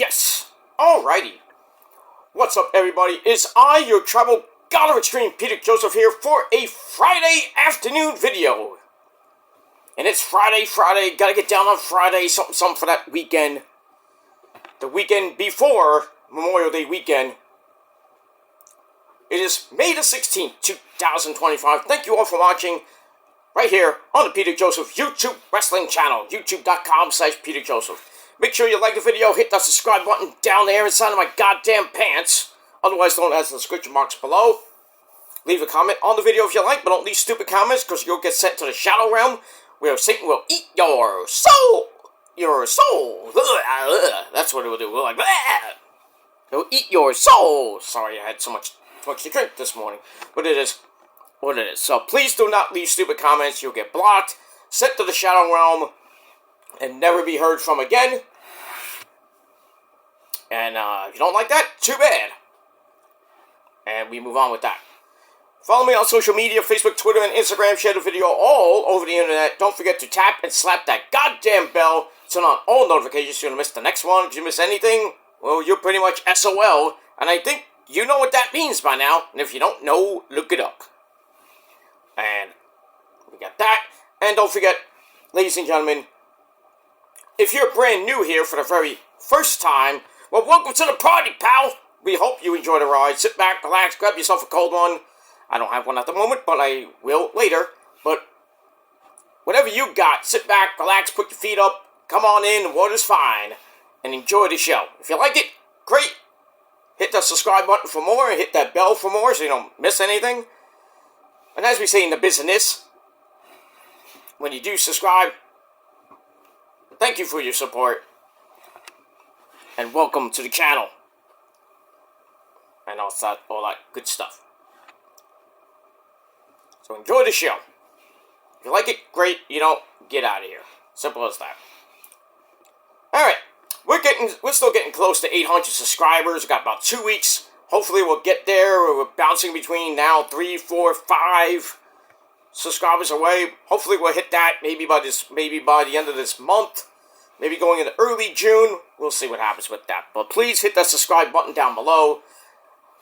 Yes. Alrighty. What's up, everybody? It's I, your tribal god of extreme, Peter Joseph, here for a Friday afternoon video. And it's Friday. Gotta get down on Friday. Something for that weekend. The weekend before Memorial Day weekend. It is May the 16th, 2025. Thank you all for watching right here on the Peter Joseph YouTube Wrestling channel. YouTube.com/Peter Joseph. Make sure you like the video, hit that subscribe button down there inside of my goddamn pants, otherwise known as the description box below. Leave a comment on the video if you like, but don't leave stupid comments, because you'll get sent to the Shadow Realm, where Satan will eat your soul! Your soul! That's what it will do. We're like, it'll eat your soul! Sorry, I had so much to drink this morning, but it is what it is. So please do not leave stupid comments. You'll get blocked, sent to the Shadow Realm, and never be heard from again. And if you don't like that, too bad. And we move on with that. Follow me on social media, Facebook, Twitter, and Instagram. Share the video all over the internet. Don't forget to tap and slap that goddamn bell. Turn on all notifications so you don't miss the next one. If you miss anything, well, you're pretty much SOL. And I think you know what that means by now. And if you don't know, look it up. And we got that. And don't forget, ladies and gentlemen, if you're brand new here for the very first time, well, welcome to the party, pal. We hope you enjoy the ride. Sit back, relax, grab yourself a cold one. I don't have one at the moment, but I will later. But whatever you got, sit back, relax, put your feet up, come on in, the water's fine, and enjoy the show. If you like it, great. Hit the subscribe button for more and hit that bell for more so you don't miss anything. And as we say in the business, when you do subscribe, thank you for your support. And welcome to the channel. And all that good stuff. So enjoy the show. If you like it, great. You don't, get out of here. Simple as that. Alright. We're still getting close to 800 subscribers. We've got about 2 weeks. Hopefully we'll get there. We're bouncing between now 3, 4, 5 subscribers away. Hopefully we'll hit that maybe by the end of this month. Maybe going into early June. We'll see what happens with that. But please hit that subscribe button down below.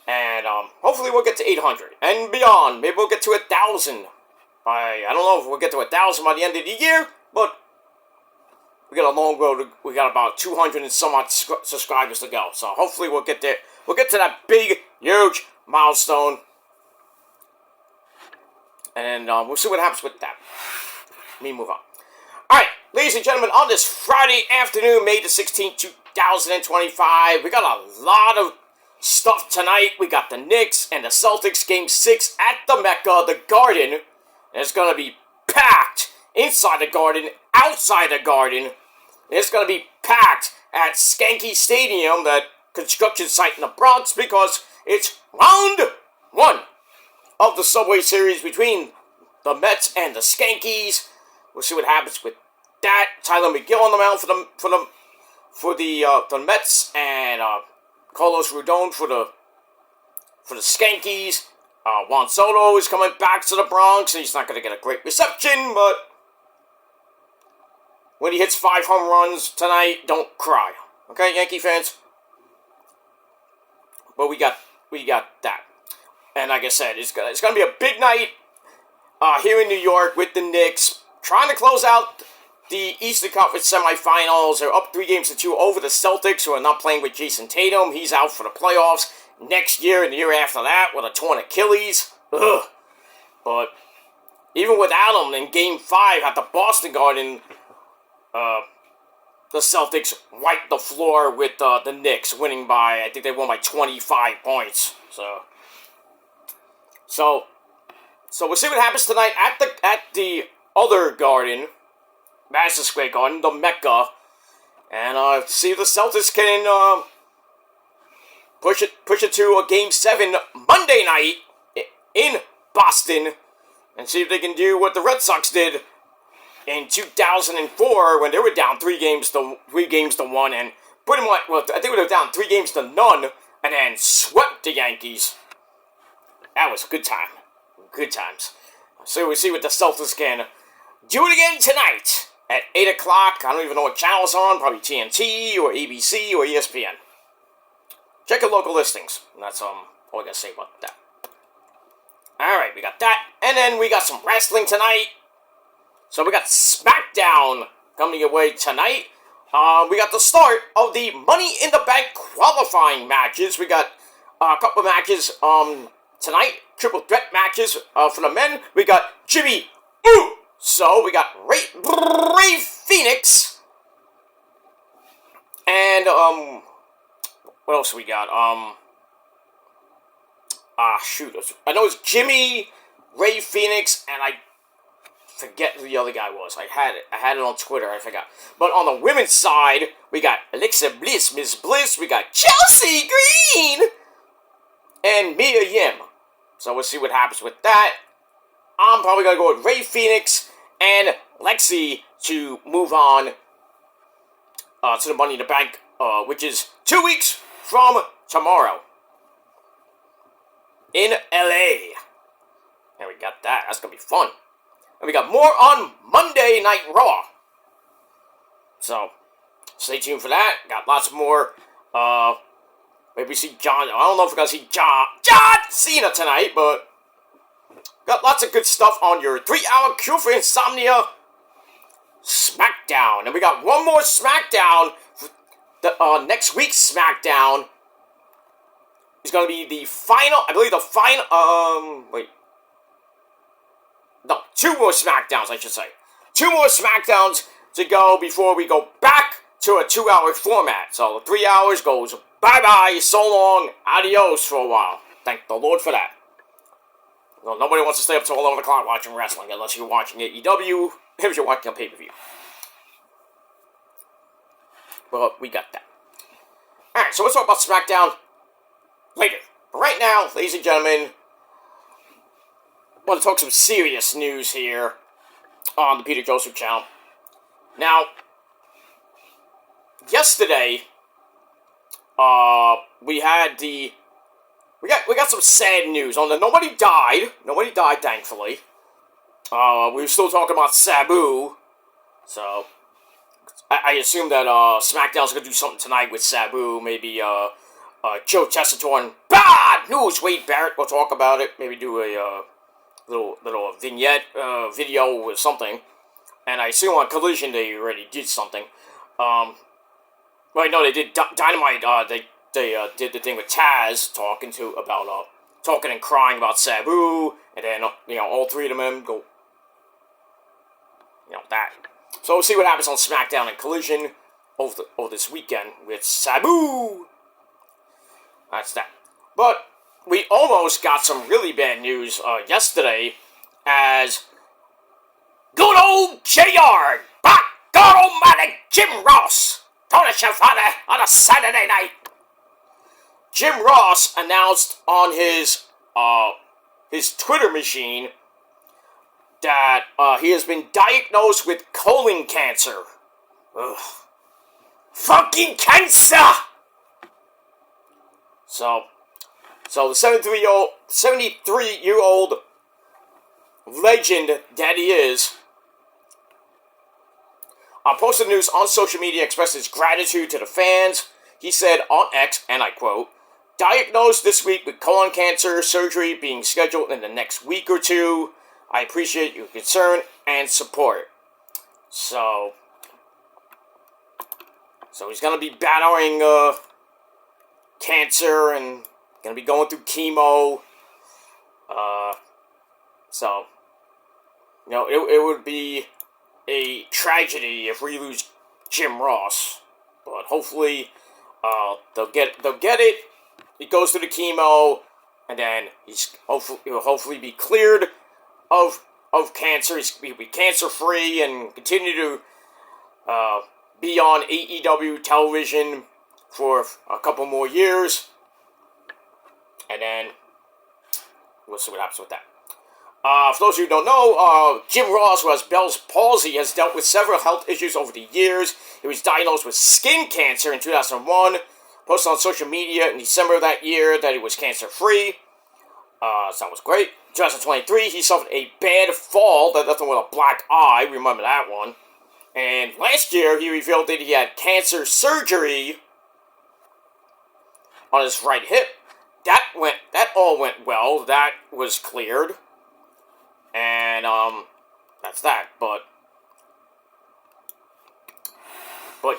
And hopefully we'll get to 800 and beyond. Maybe we'll get to 1,000. I don't know if we'll get to 1,000 by the end of the year. But we got a long road. We got about 200 and some odd subscribers to go. So hopefully we'll get there. We'll get to that big, huge milestone. And we'll see what happens with that. Let me move on. Alright, ladies and gentlemen, on this Friday afternoon, May the 16th, 2025, we got a lot of stuff tonight. We got the Knicks and the Celtics Game 6 at the Mecca, the Garden. And it's going to be packed inside the Garden, outside the Garden. And it's going to be packed at Skanky Stadium, that construction site in the Bronx, because it's round 1 of the Subway Series between the Mets and the Skankies. We'll see what happens with that. Tyler McGill on the mound for the Mets, and Carlos Rodon for the Skankies. Juan Soto is coming back to the Bronx, and he's not going to get a great reception, but when he hits 5 home runs tonight, don't cry. Okay, Yankee fans? But we got that. And like I said, it's going to be a big night here in New York with the Knicks, trying to close out the Eastern Conference semifinals. They're up 3-2 over the Celtics, who are not playing with Jason Tatum. He's out for the playoffs next year and the year after that with a torn Achilles. Ugh. But even without him, in Game 5 at the Boston Garden, the Celtics wiped the floor with the Knicks, winning by, I think they won by 25 points. So we'll see what happens tonight at the other Garden, Madison Square Garden, the Mecca, and see if the Celtics can push it to a Game 7 Monday night in Boston, and see if they can do what the Red Sox did in 2004 when they were down 3 games to 1, and pretty much, well, I think they were down 3 games to none, and then swept the Yankees. That was a good time. Good times. So we'll see what the Celtics can do it again tonight at 8 o'clock. I don't even know what channel it's on. Probably TNT or ABC or ESPN. Check your local listings. And that's all I gotta say about that. Alright, we got that. And then we got some wrestling tonight. So we got SmackDown coming your way tonight. We got the start of the Money in the Bank qualifying matches. We got a couple of matches tonight. Triple threat matches for the men. We got Jimmy So we got Ray Phoenix. And what else we got? I know it's Jimmy, Ray Phoenix, and I forget who the other guy was. I had it on Twitter, I forgot. But on the women's side, we got Alexa Bliss, Miss Bliss, we got Chelsea Green, and Mia Yim. So we'll see what happens with that. I'm probably going to go with Ray Phoenix and Lexi to move on to the Money in the Bank, which is 2 weeks from tomorrow in LA. And we got that. That's going to be fun. And we got more on Monday Night Raw. So, stay tuned for that. Got lots more. Maybe see John. I don't know if we're going to see John Cena tonight, but got lots of good stuff on your 3-hour cure for insomnia SmackDown. And we got one more SmackDown. The next week's SmackDown is going to be the final. I believe the final. No, 2 more SmackDowns, I should say. 2 more SmackDowns to go before we go back to a 2-hour format. So the 3 hours goes bye-bye, so long, adios for a while. Thank the Lord for that. Well, nobody wants to stay up till 11 o'clock watching wrestling unless you're watching AEW, if you're watching a pay-per-view. But we got that. Alright, so let's talk about SmackDown later. But right now, ladies and gentlemen, I want to talk some serious news here on the Peter Joseph channel. Now, yesterday, we got some sad news on the nobody died. Nobody died, thankfully. We were still talking about Sabu, so I assume that SmackDown's gonna do something tonight with Sabu. Maybe Joe Tessitore. Bad news. Wade Barrett will talk about it. Maybe do a little vignette video or something. And I assume on Collision they already did something. Well, no, they did Dynamite. They did the thing with Taz talking and crying about Sabu, and then all 3 of them go, that. So we'll see what happens on SmackDown and Collision over this weekend with Sabu. That's that. But we almost got some really bad news yesterday, as good old JR, by God Almighty, Jim Ross, Tony Schiavone on a Saturday night. Jim Ross announced on his Twitter machine that he has been diagnosed with colon cancer. Ugh. Fucking cancer! So the 73-year-old legend that he is posted news on social media, expressed his gratitude to the fans. He said on X, and I quote, "Diagnosed this week with colon cancer, surgery being scheduled in the next week or 2. I appreciate your concern and support." So he's going to be battling cancer and going to be going through chemo. It would be a tragedy if we lose Jim Ross. But hopefully they'll get it. He goes through the chemo, and then he'll hopefully be cleared of cancer. He'll be cancer free and continue to be on AEW television for a couple more years, and then we'll see what happens with that. For those of you who don't know, Jim Ross, who has Bell's palsy, has dealt with several health issues over the years. He was diagnosed with skin cancer in 2001. Posted on social media in December of that year that he was cancer-free. So that was great. 2023, he suffered a bad fall that left him with a black eye. Remember that one. And last year, he revealed that he had cancer surgery on his right hip. That all went well. That was cleared. And, that's that. But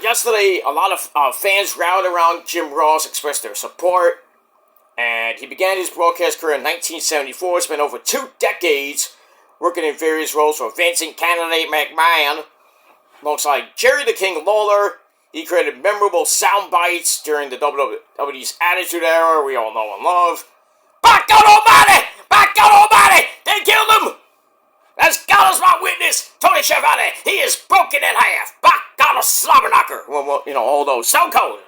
yesterday, a lot of fans rallied around Jim Ross, expressed their support. And he began his broadcast career in 1974, spent over 2 decades working in various roles for advancing candidate McMahon. Alongside Jerry the King Lawler, he created memorable sound bites during the WWE's Attitude Era we all know and love. By God Almighty! By God Almighty! They killed him! As God is my witness, Tony Schiavone, he is broken in half. By God, a slobber knocker! Well, all those. Stone Cold.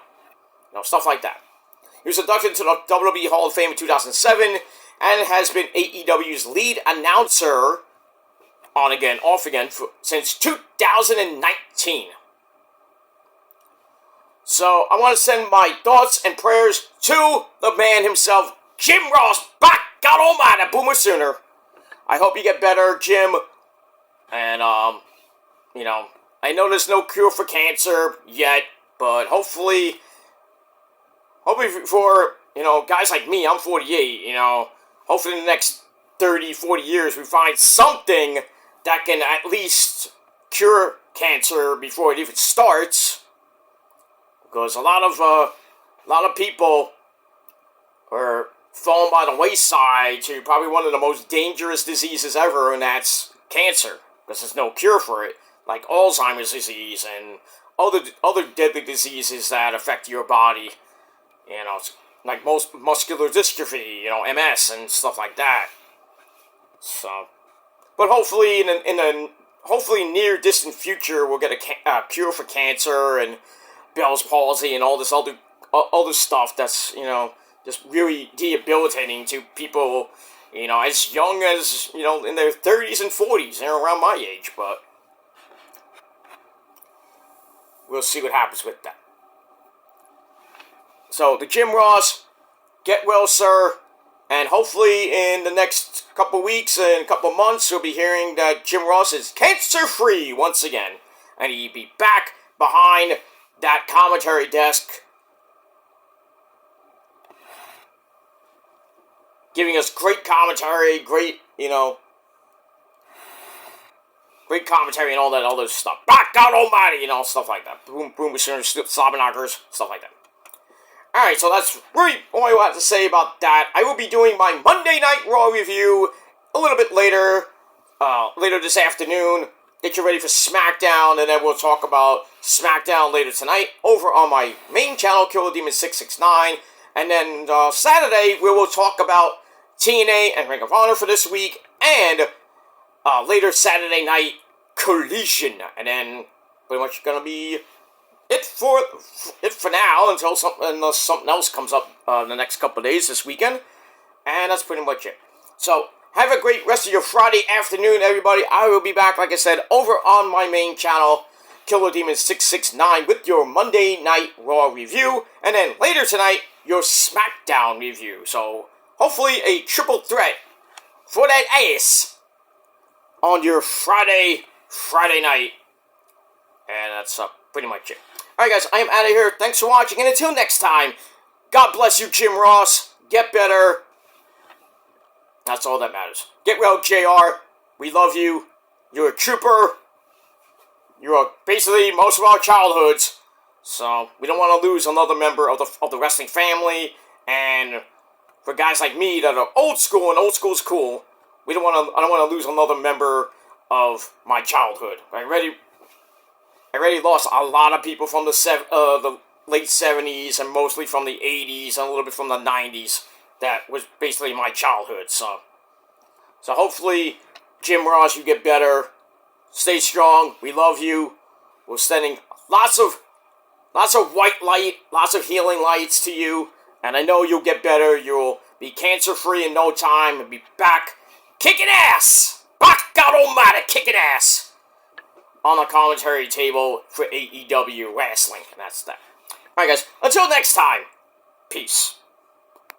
Stuff like that. He was inducted into the WWE Hall of Fame in 2007 and has been AEW's lead announcer on again, off again, since 2019. So, I want to send my thoughts and prayers to the man himself, Jim Ross. By God Almighty, Boomer Sooner. I hope you get better, Jim. And, I know there's no cure for cancer yet, but hopefully for, guys like me, I'm 48, hopefully in the next 30, 40 years we find something that can at least cure cancer before it even starts. Because a lot of people are falling by the wayside to probably one of the most dangerous diseases ever, and that's cancer. Because there's no cure for it, like Alzheimer's disease and other deadly diseases that affect your body. Like most muscular dystrophy, MS and stuff like that. So, but hopefully in a hopefully near distant future, we'll get a cure for cancer and Bell's palsy and all this other stuff that's just really debilitating to people as young as in their 30s and 40s, around my age. But we'll see what happens with that. So, the Jim Ross, get well, sir, and hopefully in the next couple weeks and couple months, you'll be hearing that Jim Ross is cancer-free once again, and he'll be back behind that commentary desk, giving us great commentary, great commentary and all that other stuff. By God Almighty, stuff like that. Boom, slobber knockers, stuff like that. Alright, so that's really all I have to say about that. I will be doing my Monday Night Raw review a little bit later this afternoon. Get you ready for SmackDown, and then we'll talk about SmackDown later tonight over on my main channel, Killer Demon 669. And then Saturday, we will talk about TNA and Ring of Honor for this week, and later Saturday night, Collision. And then pretty much gonna be it for now, until something else comes up the next couple of days this weekend. And that's pretty much it. So, have a great rest of your Friday afternoon, everybody. I will be back, like I said, over on my main channel, Killer Demon 669, with your Monday Night Raw review. And then later tonight, your SmackDown review. So, hopefully a triple threat for that ass on your Friday night. And that's pretty much it. Alright guys, I am out of here. Thanks for watching, and until next time, God bless you, Jim Ross. Get better. That's all that matters. Get well, JR. We love you. You're a trooper. You're basically most of our childhoods. So, we don't want to lose another member of the wrestling family. And for guys like me that are old school, and old school's cool, I don't want to lose another member of my childhood. I already lost a lot of people from the late 70s and mostly from the 80s and a little bit from the 90s. That was basically my childhood. So hopefully, Jim Ross, you get better. Stay strong. We love you. We're sending lots of white light, lots of healing lights to you. And I know you'll get better. You'll be cancer-free in no time and be back kicking ass. By God Almighty, kicking ass on the commentary table for AEW Wrestling. And that's that. Alright guys, until next time, peace.